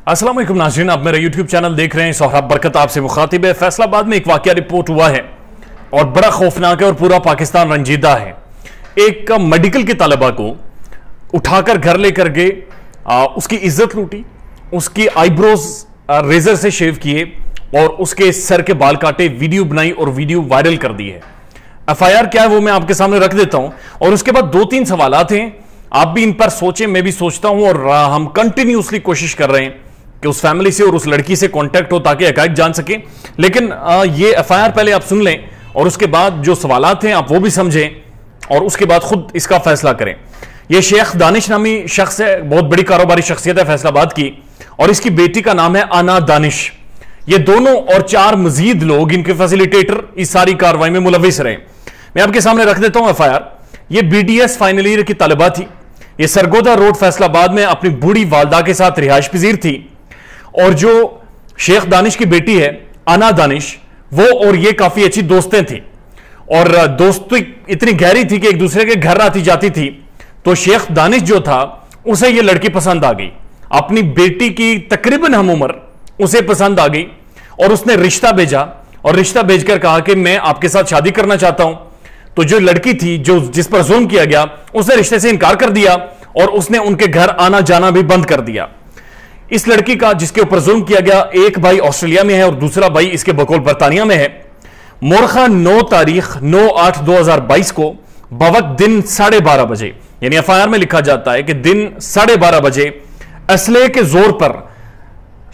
अस्सलाम वालेकुम नाज़रीन, आप मेरा यूट्यूब चैनल देख रहे हैं। सोहराब बरकत आपसे मुखातिब है। फैसलाबाद में एक वाकया रिपोर्ट हुआ है और बड़ा खौफनाक है और पूरा पाकिस्तान रंजीदा है। एक मेडिकल के तलबा को उठाकर घर लेकर गए, उसकी इज्जत लूटी, उसकी आईब्रोज रेजर से शेव किए और उसके सर के बाल काटे, वीडियो बनाई और वीडियो वायरल कर दी है। एफआईआर क्या है वो मैं आपके सामने रख देता हूं और उसके बाद 2-3 सवालात हैं, आप भी इन पर सोचें, मैं भी सोचता हूं और हम कंटिन्यूसली कोशिश कर रहे हैं कि उस फैमिली से और उस लड़की से कांटेक्ट हो ताकि हकायक जान सके। लेकिन ये एफआईआर पहले आप सुन लें और उसके बाद जो सवालात हैं आप वो भी समझें और उसके बाद खुद इसका फैसला करें। ये शेख दानिश नामी शख्स है, बहुत बड़ी कारोबारी शख्सियत है फैसलाबाद की, और इसकी बेटी का नाम है आना दानिश। ये दोनों और 4 मजीद लोग इनके फैसिलिटेटर इस सारी कार्रवाई में मुलविस रहे। मैं आपके सामने रख देता हूं एफआईआर। ये बीडीएस फाइनल ईयर की तलबा थी। ये सरगोदा रोड फैसलाबाद में अपनी बूढ़ी वालदा के साथ रिहाइश पजीर थी और जो शेख दानिश की बेटी है आना दानिश, वो और ये काफी अच्छी दोस्तें थी और दोस्ती इतनी गहरी थी कि एक दूसरे के घर आती जाती थी। तो शेख दानिश जो था उसे ये लड़की पसंद आ गई, अपनी बेटी की तकरीबन हम उम्र उसे पसंद आ गई और उसने रिश्ता भेजा और रिश्ता भेजकर कहा कि मैं आपके साथ शादी करना चाहता हूं। तो जो लड़की थी जो जिस पर जुल्म किया गया उसने रिश्ते से इनकार कर दिया और उसने उनके घर आना जाना भी बंद कर दिया। इस लड़की का जिसके ऊपर जुल्म किया गया, एक भाई ऑस्ट्रेलिया में है और दूसरा भाई इसके बकौल बरतानिया में है। मोरखा 9 तारीख 9/8/2022 को बवक्त दिन 12:30 बजे, यानी एफआईआर में लिखा जाता है कि दिन 12:30 बजे असले के जोर पर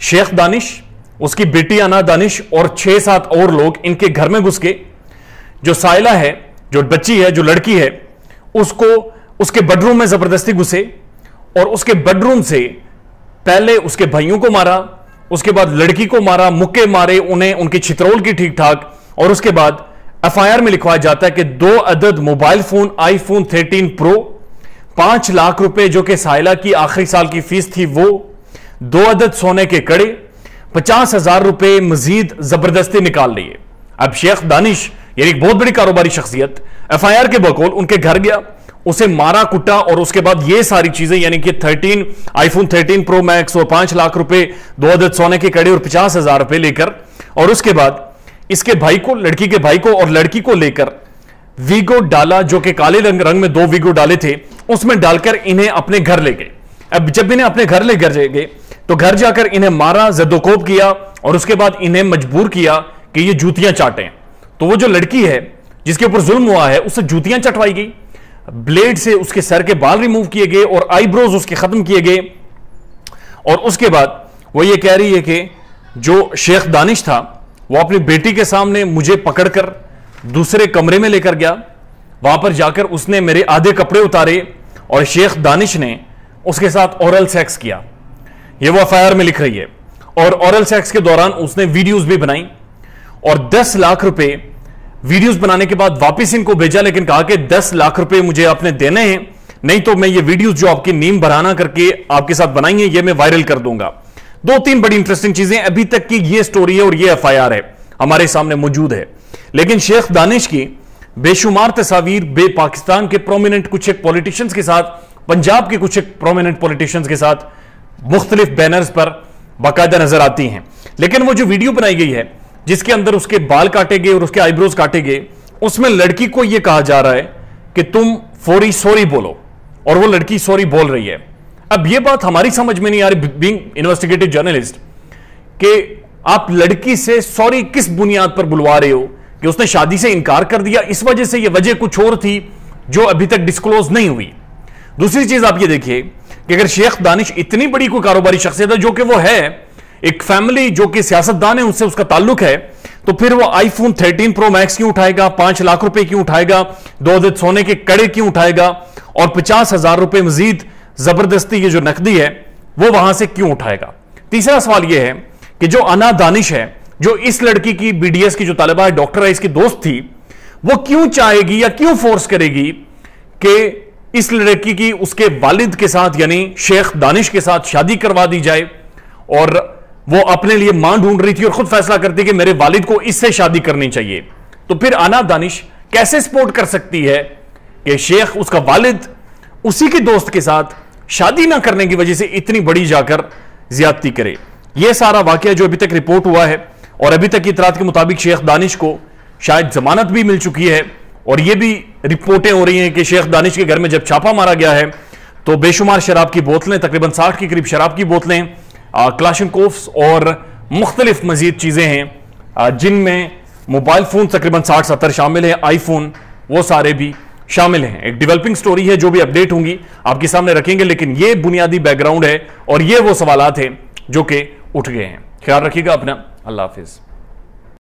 शेख दानिश, उसकी बेटी आना दानिश और 6-7 और लोग इनके घर में घुस के जो साइला है, जो बच्ची है, जो लड़की है, उसको उसके बेडरूम में जबरदस्ती घुसे और उसके बेडरूम से पहले उसके भाइयों को मारा, उसके बाद लड़की को मारा, मुक्के मारे उन्हें, उनकी छितरौल की ठीक ठाक, और उसके बाद एफआईआर में लिखवाया जाता है कि 2 अदद mobile phone iPhone 13 pro, 5 lakh रुपए जो कि साइला की आखिरी साल की फीस थी वो, 2 अदद सोने के कड़े, 50,000 रुपए मजीद जबरदस्ती निकाल लिए। अब शेख दानिश यानी एक बहुत बड़ी कारोबारी शख्सियत एफआईआर के बकौल उनके घर गया, उसे मारा कुटा और उसके बाद ये सारी चीजें यानी कि आईफोन 13 प्रो मैक्स और 5 लाख रुपए, 2 अदद सोने के कड़े और 50,000 रुपए लेकर, और उसके बाद इसके भाई को, लड़की के भाई को और लड़की को लेकर वीगो डाला, जो कि काले रंग में 2 वीगो डाले थे, उसमें डालकर इन्हें अपने घर ले गए। अब जब इन्हें अपने घर ले गए तो घर जाकर इन्हें मारा, जद्दोकोब किया और उसके बाद इन्हें मजबूर किया कि ये जूतियां चाटें। तो वो जो लड़की है जिसके ऊपर जुल्म हुआ है उससे जूतियां चटवाई गई, ब्लेड से उसके सर के बाल रिमूव किए गए और आईब्रोज उसके खत्म किए गए। और उसके बाद वो ये कह रही है कि जो शेख दानिश था वो अपनी बेटी के सामने मुझे पकड़कर दूसरे कमरे में लेकर गया, वहां पर जाकर उसने मेरे आधे कपड़े उतारे और शेख दानिश ने उसके साथ ओरल सेक्स किया। ये वो एफआईआर में लिख रही है। और ओरल सेक्स के दौरान उसने वीडियोस भी बनाई और 10 लाख रुपए वीडियोस बनाने के बाद वापस इनको भेजा, लेकिन कहा कि 10 लाख रुपए मुझे आपने देने हैं, नहीं तो मैं ये वीडियोस जो आपकी नीम बराना करके आपके साथ बनाई है ये मैं वायरल कर दूंगा। 2-3 बड़ी इंटरेस्टिंग चीजें अभी तक की ये स्टोरी है और ये एफआईआर है हमारे सामने मौजूद है। लेकिन शेख दानिश की बेशुमार तस्वीर पाकिस्तान के प्रोमिनेंट कुछ एक पॉलिटिशियंस के साथ, पंजाब के कुछ एक प्रोमिनेंट पॉलिटिशियंस के साथ मुख्तलिफ बैनर्स पर बाकायदा नजर आती हैं। लेकिन वो जो वीडियो बनाई गई है जिसके अंदर उसके बाल काटे गए और उसके आईब्रोज काटे गए, उसमें लड़की को यह कहा जा रहा है कि तुम फौरी सॉरी बोलो, और वो लड़की सॉरी बोल रही है। अब यह बात हमारी समझ में नहीं आ रही बीइंग इन्वेस्टिगेटिव जर्नलिस्ट कि आप लड़की से सॉरी किस बुनियाद पर बुलवा रहे हो कि उसने शादी से इनकार कर दिया, इस वजह से यह वजह कुछ और थी जो अभी तक डिस्क्लोज नहीं हुई। दूसरी चीज आप ये देखिए कि अगर शेख दानिश इतनी बड़ी कोई कारोबारी शख्सियत है, जो कि वो है, एक फैमिली जो कि सियासतदान है उससे उसका ताल्लुक है, तो फिर वो आईफोन 13 प्रो मैक्स क्यों उठाएगा, 5 लाख रुपए क्यों उठाएगा, 2 अदद सोने के कड़े क्यों उठाएगा और 50,000 रुपए मजीद जबरदस्ती ये जो नकदी है वो वहां से क्यों उठाएगा। तीसरा सवाल यह है कि जो आना दानिश है, जो इस लड़की की बीडीएस की जो तालिबा है, डॉक्टर है, इसकी दोस्त थी, वो क्यों चाहेगी या क्यों फोर्स करेगी कि इस लड़की की उसके वालिद के साथ यानी शेख दानिश के साथ शादी करवा दी जाए, और वो अपने लिए मां ढूंढ रही थी और खुद फैसला करती कि मेरे वालिद को इससे शादी करनी चाहिए। तो फिर आना दानिश कैसे सपोर्ट कर सकती है कि शेख, उसका वालिद, उसी के दोस्त के साथ शादी ना करने की वजह से इतनी बड़ी जाकर ज्यादती करे। यह सारा वाकया जो अभी तक रिपोर्ट हुआ है, और अभी तक की इतरात के मुताबिक शेख दानिश को शायद जमानत भी मिल चुकी है, और यह भी रिपोर्टें हो रही हैं कि शेख दानिश के घर में जब छापा मारा गया है तो बेशुमार शराब की बोतलें, तकरीबन 60 के करीब शराब की बोतलें, क्लाशनकोफ्स और मुख्तलिफ मजीद चीजें हैं, जिनमें मोबाइल फोन तकरीबन 60-70 शामिल है, आईफोन वो सारे भी शामिल हैं। एक डेवलपिंग स्टोरी है, जो भी अपडेट होंगी आपके सामने रखेंगे, लेकिन ये बुनियादी बैकग्राउंड है और ये वो सवालात हैं जो कि उठ गए हैं। ख्याल रखिएगा अपना। अल्लाह हाफिज।